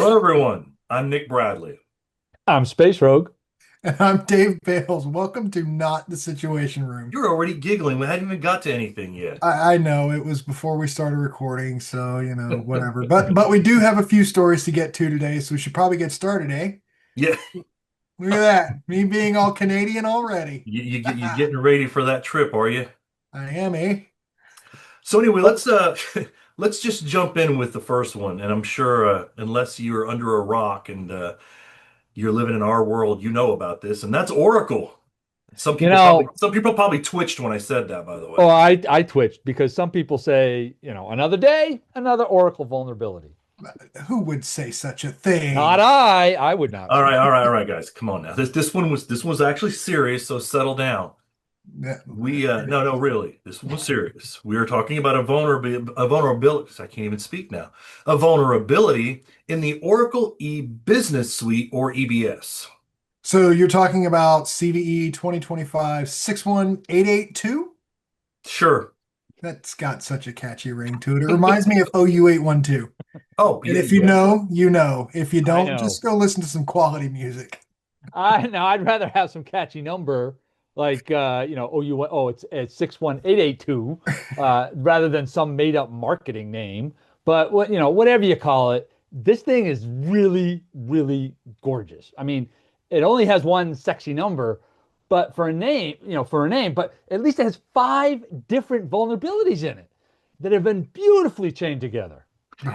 Hello, everyone. I'm Nick Bradley. I'm Space Rogue. And I'm Dave Bales. Welcome to Not the Situation Room. You're already giggling. We hadn't even got to anything yet. I know it was before we started recording, so whatever. But we do have a few stories to get to today, so we should probably get started, eh? Yeah, Look at that. Me being all Canadian already. you getting ready for that trip, are you? I am, eh? So anyway, let's just jump in with the first one. And I'm sure, unless you're under a rock and you're living in our world, you know about this, and that's Oracle. Some You people probably know, some people probably twitched when I said that, by the way. oh, I twitched because some people say, another day, another Oracle vulnerability. Who would say such a thing? Not I. I would not All say. right, all right, all right, guys, come on now. This one was actually serious, so settle down. Yeah. We no, no, really, this one was serious. We are talking about a vulnerability. I can't even speak now. A vulnerability in the Oracle e-business suite, or EBS. So you're talking about CVE 2025 61882? Sure. That's got such a catchy ring to it. It reminds me of OU 812. Oh, And yeah, if you yeah. know, you know. If you I don't, know. just go listen to some quality music. I'd rather have some catchy number like it's 61882 rather than some made up marketing name. But whatever you call it, this thing is really, really gorgeous. I mean, it only has one sexy number, but for a name, but at least it has five different vulnerabilities in it that have been beautifully chained together.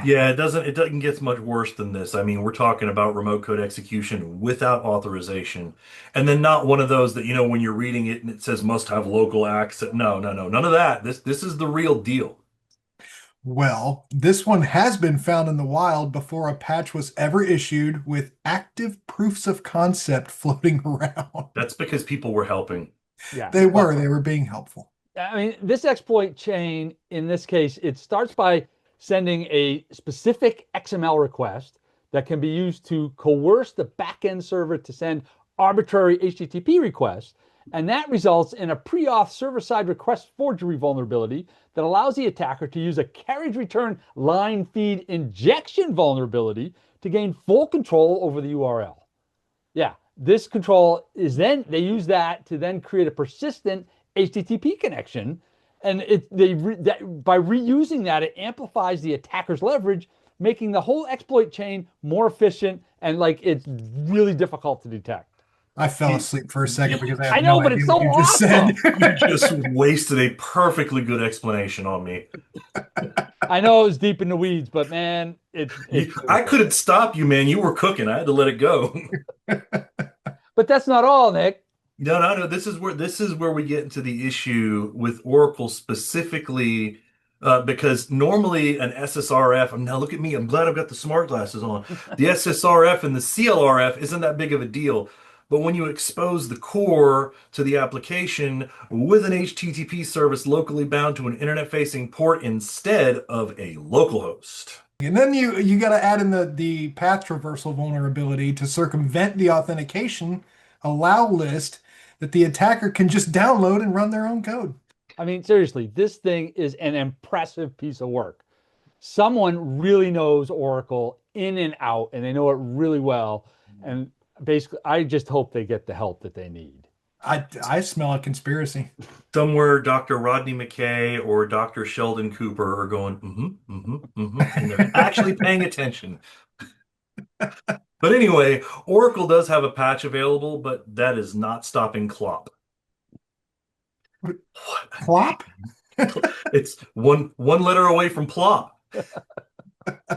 Yeah, it doesn't get much worse than this. I mean, we're talking about remote code execution without authorization. And then not one of those that, when you're reading it and it says must have local access. No, no, no, none of that. This is the real deal. Well, this one has been found in the wild before a patch was ever issued with active proofs of concept floating around. That's because people were helping. Yeah. They were being helpful. I mean, this exploit chain, in this case, it starts by sending a specific XML request that can be used to coerce the backend server to send arbitrary HTTP requests. And that results in a pre-auth server-side request forgery vulnerability that allows the attacker to use a carriage return line feed injection vulnerability to gain full control over the URL. Yeah, this control is then they use that to then create a persistent HTTP connection, and by reusing that, it amplifies the attacker's leverage, making the whole exploit chain more efficient and like it's really difficult to detect. I fell You, asleep for a second you, because I I have know, no but idea it's what so you just said. awesome. you just wasted a perfectly good explanation on me. I know it was deep in the weeds, but man, it's I beautiful. couldn't stop you, man. You were cooking. I had to let it go. But that's not all, Nick. No, no, no. This is where we get into the issue with Oracle specifically, because normally an SSRF. Now look at me. I'm glad I've got the smart glasses on. The SSRF and the CLRF isn't that big of a deal, but when you expose the core to the application with an HTTP service locally bound to an internet-facing port instead of a local host. And then you got to add in the path traversal vulnerability to circumvent the authentication allow list that the attacker can just download and run their own code. I mean, seriously, this thing is an impressive piece of work. Someone really knows Oracle in and out, and they know it really well. And basically, I just hope they get the help that they need. I smell a conspiracy. Somewhere Dr. Rodney McKay or Dr. Sheldon Cooper are going, and they're actually paying attention. But anyway, Oracle does have a patch available, but that is not stopping Clop. Plop? It's one letter away from plop.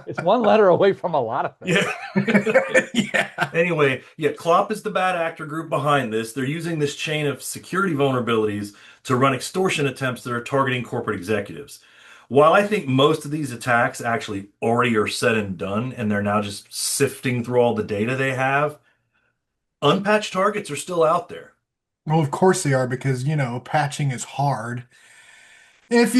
It's one letter away from a lot of things. Yeah. Yeah. Anyway, yeah, Clop is the bad actor group behind this. They're using this chain of security vulnerabilities to run extortion attempts that are targeting corporate executives. While I think most of these attacks actually already are said and done, and they're now just sifting through all the data they have, unpatched targets are still out there. Well, of course they are because, patching is hard. If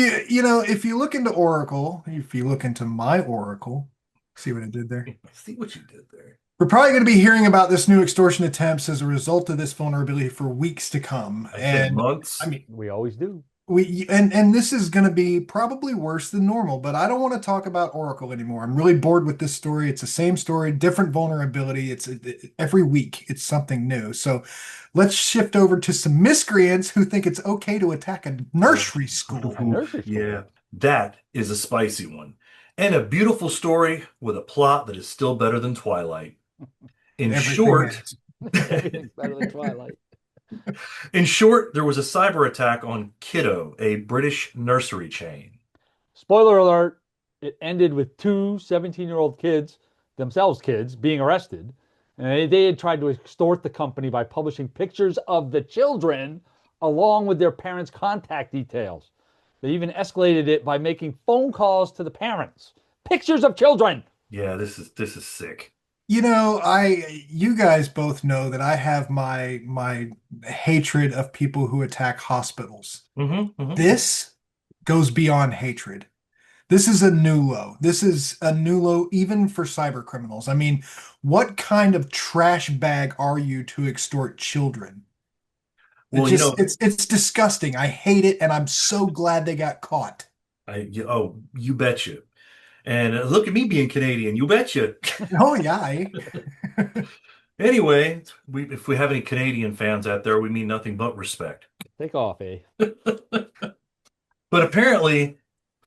you look into Oracle, if you look into my Oracle, see what I did there? I see what you did there. We're probably going to be hearing about this new extortion attempts as a result of this vulnerability for weeks to come. I said And months. I mean, We always do. And this is going to be probably worse than normal, but I don't want to talk about Oracle anymore. I'm really bored with this story. It's the same story, different vulnerability. Every week it's something new. So let's shift over to some miscreants who think it's okay to attack a Oh, nursery school. A nursery school. yeah, that is a spicy one. And a beautiful story with a plot that is still better than Twilight. In Everything short, is. Everything's better than Twilight. in short, there was a cyber attack on Kido, a British nursery chain. Spoiler alert, it ended with two 17-year-old kids, themselves kids, being arrested. And they had tried to extort the company by publishing pictures of the children along with their parents' contact details. They even escalated it by making phone calls to the parents. Pictures of children. Yeah, this is sick. You guys both know that I have my hatred of people who attack hospitals. Hmm. This goes beyond hatred. This is a new low. This is a new low even for cyber criminals. I mean, what kind of trash bag are you to extort children? It Well, just it's disgusting. I hate it, and I'm so glad they got caught. oh, you betcha. And look at me being Canadian, you betcha. Oh yeah, Anyway, if we have any Canadian fans out there, we mean nothing but respect. Take off, eh? But apparently,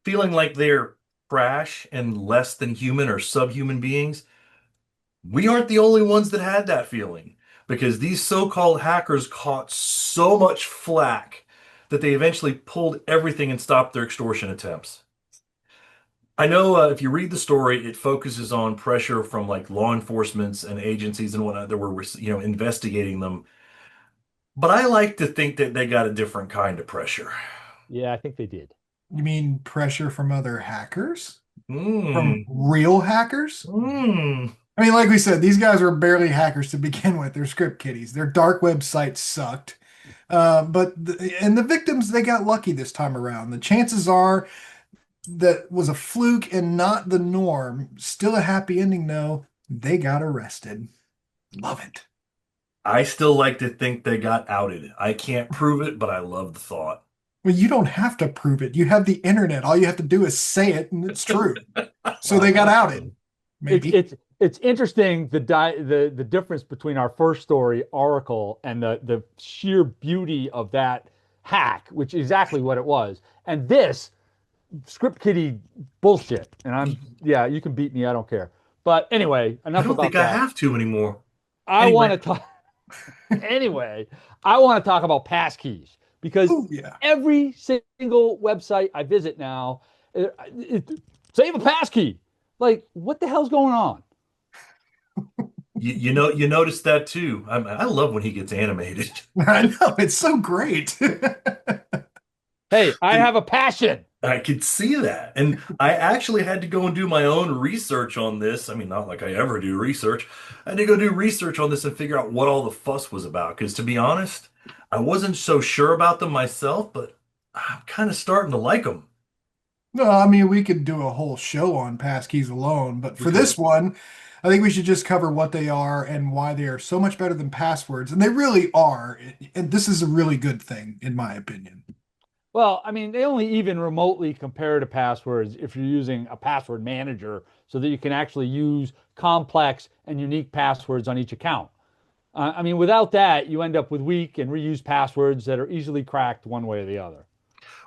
feeling like they're trash and less than human or subhuman beings, we aren't the only ones that had that feeling because these so-called hackers caught so much flack that they eventually pulled everything and stopped their extortion attempts. I know if you read the story, it focuses on pressure from like law enforcements and agencies and whatnot that were, investigating them. But I like to think that they got a different kind of pressure. Yeah, I think they did. you mean pressure from other hackers? From Mm, real hackers? mm. I mean, like we said, these guys were barely hackers to begin with. They're script kiddies. Their dark web sites sucked. And the victims, they got lucky this time around. The chances are that was a fluke and not the norm. Still a happy ending, though. They got arrested. Love it. I still like to think they got outed. I can't prove it, but I love the thought. Well, you don't have to prove it. You have the internet. All you have to do is say it, and it's true. So they got outed. It's Maybe. it's it's interesting the difference between our first story, Oracle, and the sheer beauty of that hack, which is exactly what it was, and this script kiddie bullshit. And yeah, you can beat me, I don't care. But anyway, I enough don't think about I that. have to anymore. I want Anyway, to talk anyway. I want to talk about passkeys because Oh, yeah. every single website I visit now, save a passkey. Like, what the hell's going on? you noticed that too. I love when he gets animated. I know. It's so great. Hey, I have a passion. I could see that. And I actually had to go and do my own research on this. I mean, not like I ever do research. I had to go do research on this and figure out what all the fuss was about. Because to be honest, I wasn't so sure about them myself, but I'm kind of starting to like them. No, I mean, we could do a whole show on passkeys alone, but We for could. this one, I think we should just cover what they are and why they are so much better than passwords. And they really are. And this is a really good thing, in my opinion. Well, I mean, they only even remotely compare to passwords if you're using a password manager so that you can actually use complex and unique passwords on each account. I mean, without that, you end up with weak and reused passwords that are easily cracked one way or the other.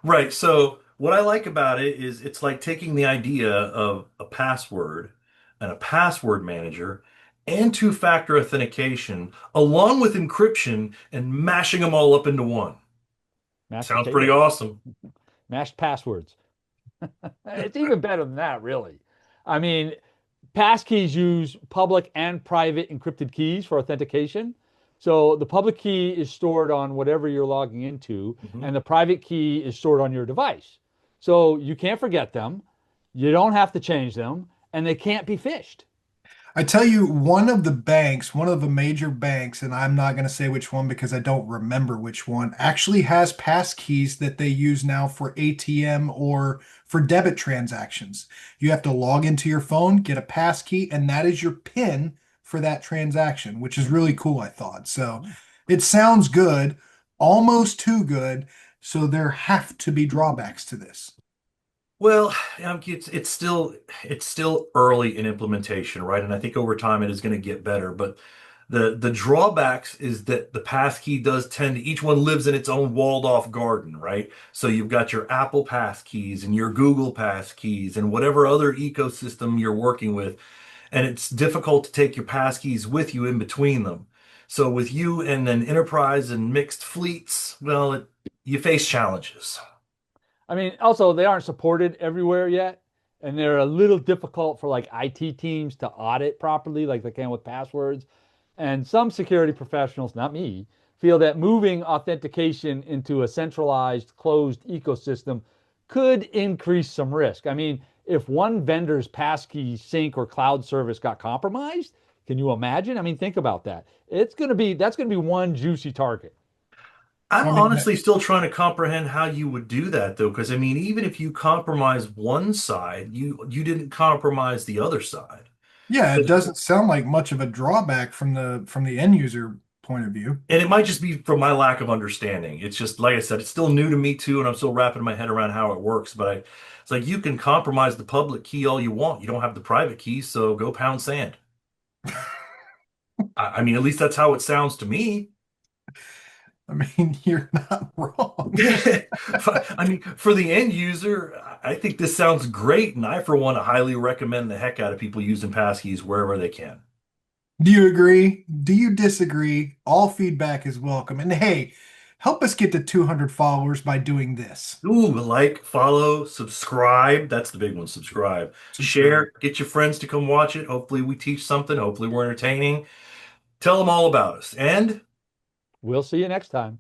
Right. So what I like about it is it's like taking the idea of a password and a password manager and two-factor authentication along with encryption and mashing them all up into one. Mashed Sounds pretty potatoes, awesome. mashed passwords. It's even better than that, really. I mean, passkeys use public and private encrypted keys for authentication. So the public key is stored on whatever you're logging into, Mhm. and the private key is stored on your device. So you can't forget them, you don't have to change them, and they can't be phished. I tell you, one of the major banks, and I'm not going to say which one because I don't remember which one, actually has passkeys that they use now for ATM or for debit transactions. You have to log into your phone, get a passkey, and that is your PIN for that transaction, which is really cool, I thought. So it sounds good, almost too good. So there have to be drawbacks to this. Well, it's still early in implementation, right? And I think over time it is going to get better. But the drawbacks is that the passkey does tend to each one lives in its own walled off garden, right? So you've got your Apple passkeys and your Google passkeys and whatever other ecosystem you're working with, and it's difficult to take your passkeys with you in between them. So with you and an enterprise and mixed fleets, well, you face challenges. I mean, also they aren't supported everywhere yet, and they're a little difficult for like IT teams to audit properly, like they can with passwords. And some security professionals, not me, feel that moving authentication into a centralized, closed ecosystem could increase some risk. I mean, if one vendor's passkey sync or cloud service got compromised, can you imagine? I mean, think about that. That's going to be one juicy target. I'm I mean, honestly still trying to comprehend how you would do that though, because I mean, even if you compromise one side, you didn't compromise the other side. yeah, it 'Cause- doesn't sound like much of a drawback from the end user point of view. And it might just be from my lack of understanding. It's just like I said, it's still new to me too, and I'm still wrapping my head around how it works. It's like you can compromise the public key all you want. You don't have the private key, so go pound sand. I mean, at least that's how it sounds to me. I mean, you're not wrong. I mean, for the end user, I think this sounds great, and I, for one, highly recommend the heck out of people using passkeys wherever they can. Do you agree? Do you disagree? All feedback is welcome. And hey, help us get to 200 followers by doing this. Ooh, like, follow, subscribe. That's the big one. Subscribe. Subscribe. Share. Get your friends to come watch it. Hopefully, we teach something. Hopefully, we're entertaining. Tell them all about us. And We'll see you next time.